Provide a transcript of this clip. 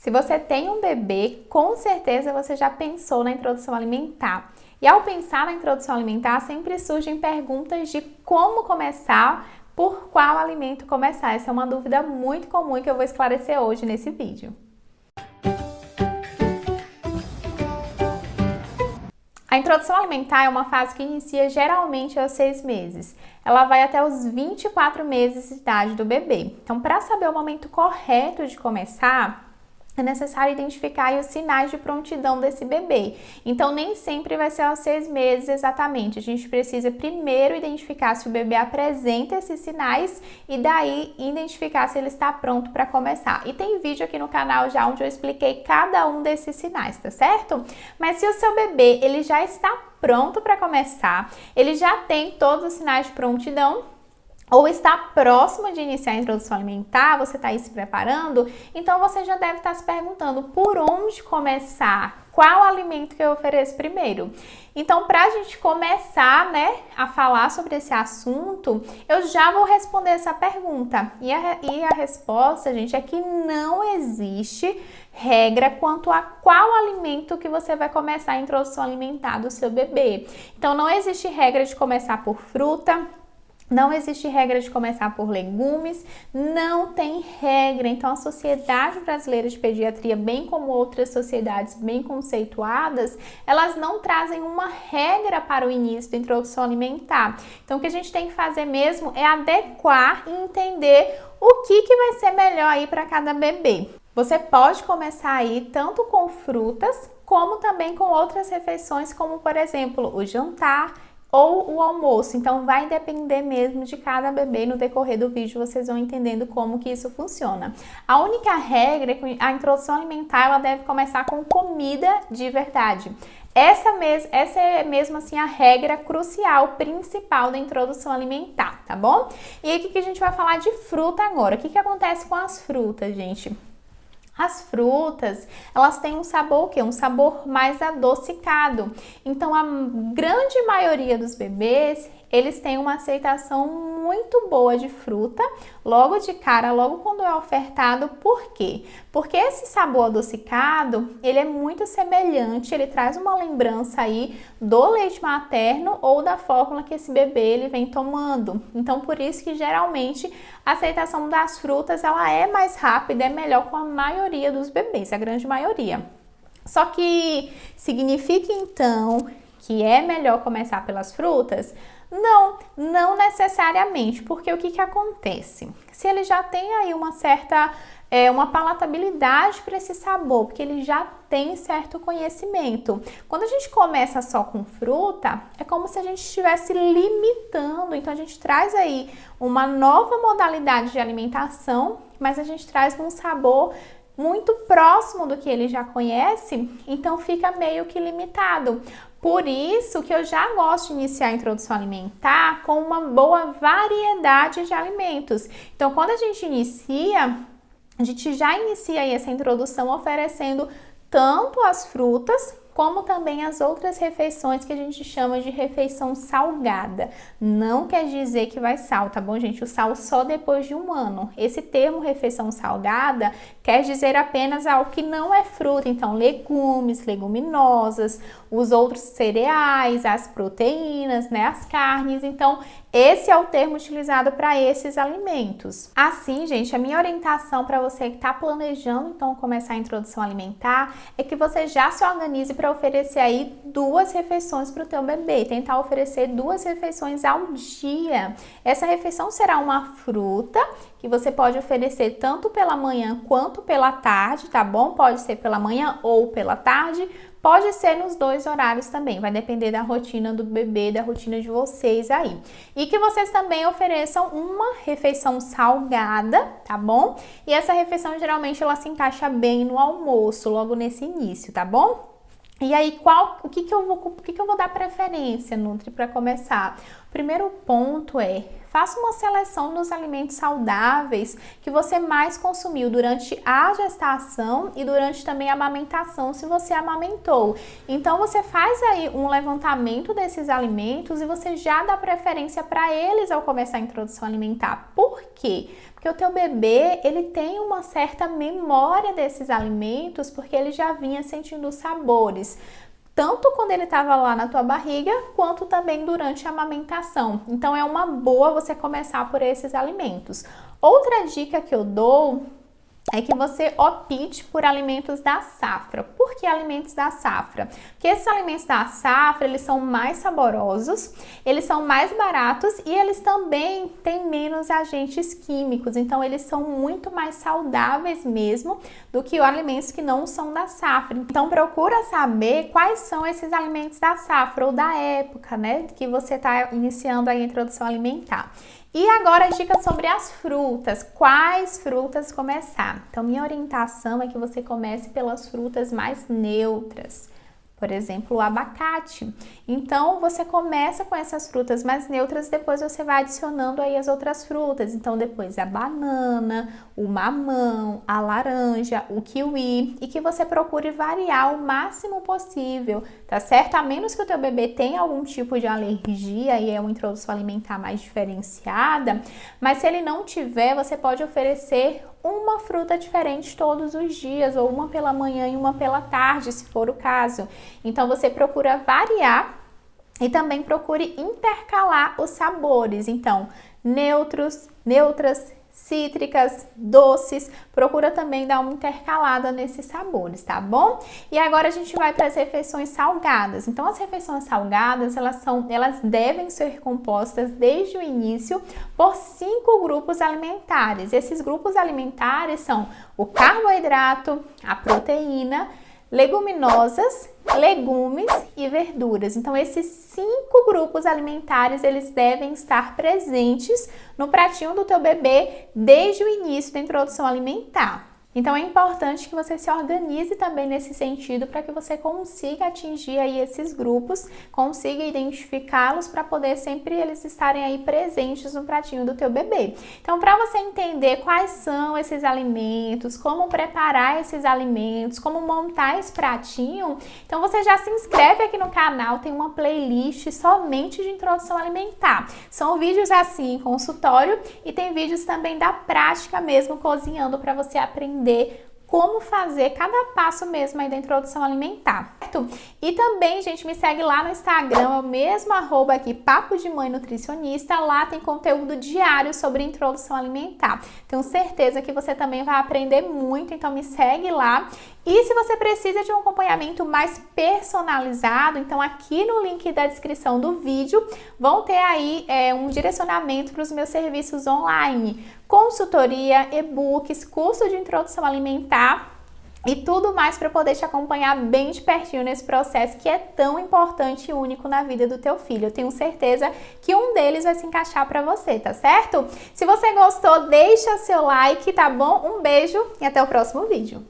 Se você tem um bebê, com certeza você já pensou na introdução alimentar. E ao pensar na introdução alimentar, sempre surgem perguntas de como começar, por qual alimento começar. Essa é uma dúvida muito comum que eu vou esclarecer hoje nesse vídeo. A introdução alimentar é uma fase que inicia geralmente aos 6 meses. Ela vai até os 24 meses de idade do bebê. Então, para saber o momento correto de começar, é necessário identificar aí os sinais de prontidão desse bebê. Então, nem sempre vai ser aos 6 meses exatamente. A gente precisa primeiro identificar se o bebê apresenta esses sinais e daí identificar se ele está pronto para começar. E tem vídeo aqui no canal já onde eu expliquei cada um desses sinais, tá certo? Mas se o seu bebê ele já está pronto para começar, ele já tem todos os sinais de prontidão, ou está próximo de iniciar a introdução alimentar, você está aí se preparando, então você já deve estar se perguntando por onde começar, qual alimento que eu ofereço primeiro. Então, para a gente começar, a falar sobre esse assunto, eu já vou responder essa pergunta. E a resposta, gente, é que não existe regra quanto a qual alimento que você vai começar a introdução alimentar do seu bebê. Então, não existe regra de começar por fruta, não existe regra de começar por legumes, não tem regra. Então, a Sociedade Brasileira de Pediatria, bem como outras sociedades bem conceituadas, elas não trazem uma regra para o início da introdução alimentar. Então, o que a gente tem que fazer mesmo é adequar e entender o que vai ser melhor aí para cada bebê. Você pode começar aí tanto com frutas, como também com outras refeições, como, por exemplo, o jantar ou o almoço. Então vai depender mesmo de cada bebê. No decorrer do vídeo vocês vão entendendo como que isso funciona. A única regra é que a introdução alimentar ela deve começar com comida de verdade. Essa é mesmo assim a regra crucial, principal da introdução alimentar, tá bom? E aí o que a gente vai falar de fruta agora? O que acontece com as frutas, gente? As frutas, elas têm um sabor o quê? Um sabor mais adocicado. Então, a grande maioria dos bebês, eles têm uma aceitação muito boa de fruta, logo de cara, logo quando é ofertado. Por quê? Porque esse sabor adocicado, ele é muito semelhante, ele traz uma lembrança aí do leite materno ou da fórmula que esse bebê ele vem tomando. Então, por isso que geralmente a aceitação das frutas, ela é mais rápida, é melhor com a maioria dos bebês, a grande maioria. Só que significa então que é melhor começar pelas frutas? Não necessariamente, porque o que acontece? Se ele já tem aí uma certa uma palatabilidade para esse sabor, porque ele já tem certo conhecimento. Quando a gente começa só com fruta, é como se a gente estivesse limitando. Então a gente traz aí uma nova modalidade de alimentação, mas a gente traz um sabor muito próximo do que ele já conhece, então fica meio que limitado. Por isso que eu já gosto de iniciar a introdução alimentar com uma boa variedade de alimentos. Então, quando a gente já inicia aí essa introdução oferecendo tanto as frutas como também as outras refeições que a gente chama de refeição salgada. Não quer dizer que vai sal, tá bom, gente? O sal só depois de 1 ano. Esse termo refeição salgada quer dizer apenas algo que não é fruta, então legumes, leguminosas, os outros cereais, as proteínas, as carnes. Então, esse é o termo utilizado para esses alimentos. Assim, gente, a minha orientação para você que está planejando então começar a introdução alimentar é que você já se organize para oferecer aí 2 refeições para o teu bebê, tentar oferecer 2 refeições ao dia. Essa refeição será uma fruta que você pode oferecer tanto pela manhã quanto pela tarde, tá bom? Pode ser pela manhã ou pela tarde, pode ser nos 2 horários também, vai depender da rotina do bebê, da rotina de vocês aí. E que vocês também ofereçam uma refeição salgada, tá bom? E essa refeição geralmente ela se encaixa bem no almoço, logo nesse início, tá bom? E aí, o que que eu vou dar preferência, Nutri, para começar? Primeiro ponto é: faça uma seleção dos alimentos saudáveis que você mais consumiu durante a gestação e durante também a amamentação, se você amamentou. Então você faz aí um levantamento desses alimentos e você já dá preferência para eles ao começar a introdução alimentar. Por quê? Porque o teu bebê, ele tem uma certa memória desses alimentos, porque ele já vinha sentindo os sabores, tanto quando ele estava lá na tua barriga, quanto também durante a amamentação. Então é uma boa você começar por esses alimentos. Outra dica que eu dou é que você opte por alimentos da safra. Por que alimentos da safra? Porque esses alimentos da safra, eles são mais saborosos, eles são mais baratos e eles também têm menos agentes químicos. Então, eles são muito mais saudáveis mesmo do que os alimentos que não são da safra. Então, procura saber quais são esses alimentos da safra ou da época, né, que você está iniciando a introdução alimentar. E agora a dica sobre as frutas. Quais frutas começar? Então, minha orientação é que você comece pelas frutas mais neutras. Por exemplo, o abacate. Então, você começa com essas frutas mais neutras, depois você vai adicionando aí as outras frutas. Então, depois a banana, o mamão, a laranja, o kiwi. E que você procure variar o máximo possível, tá certo? A menos que o teu bebê tenha algum tipo de alergia e é uma introdução alimentar mais diferenciada. Mas se ele não tiver, você pode oferecer uma fruta diferente todos os dias, ou uma pela manhã e uma pela tarde, se for o caso. Então você procura variar e também procure intercalar os sabores. Então, neutras, cítricas, doces, procura também dar uma intercalada nesses sabores, tá bom? E agora a gente vai para as refeições salgadas. Então, as refeições salgadas, elas devem ser compostas desde o início por 5 grupos alimentares. Esses grupos alimentares são o carboidrato, a proteína, leguminosas, legumes e verduras. Então, esses 5 grupos alimentares, eles devem estar presentes no pratinho do teu bebê desde o início da introdução alimentar. Então, é importante que você se organize também nesse sentido para que você consiga atingir aí esses grupos, consiga identificá-los para poder sempre eles estarem aí presentes no pratinho do teu bebê. Então, para você entender quais são esses alimentos, como preparar esses alimentos, como montar esse pratinho, então você já se inscreve aqui no canal, tem uma playlist somente de introdução alimentar. São vídeos assim em consultório e tem vídeos também da prática mesmo, cozinhando, para você aprender como fazer cada passo mesmo aí da introdução alimentar, certo? E também, gente, me segue lá no Instagram, é o mesmo @ aqui, Papo de Mãe Nutricionista. Lá tem conteúdo diário sobre introdução alimentar. Tenho certeza que você também vai aprender muito, então me segue lá. E se você precisa de um acompanhamento mais personalizado, então aqui no link da descrição do vídeo vão ter aí um direcionamento para os meus serviços online, consultoria, e-books, curso de introdução alimentar e tudo mais para poder te acompanhar bem de pertinho nesse processo que é tão importante e único na vida do teu filho. Eu tenho certeza que um deles vai se encaixar para você, tá certo? Se você gostou, deixa seu like, tá bom? Um beijo e até o próximo vídeo.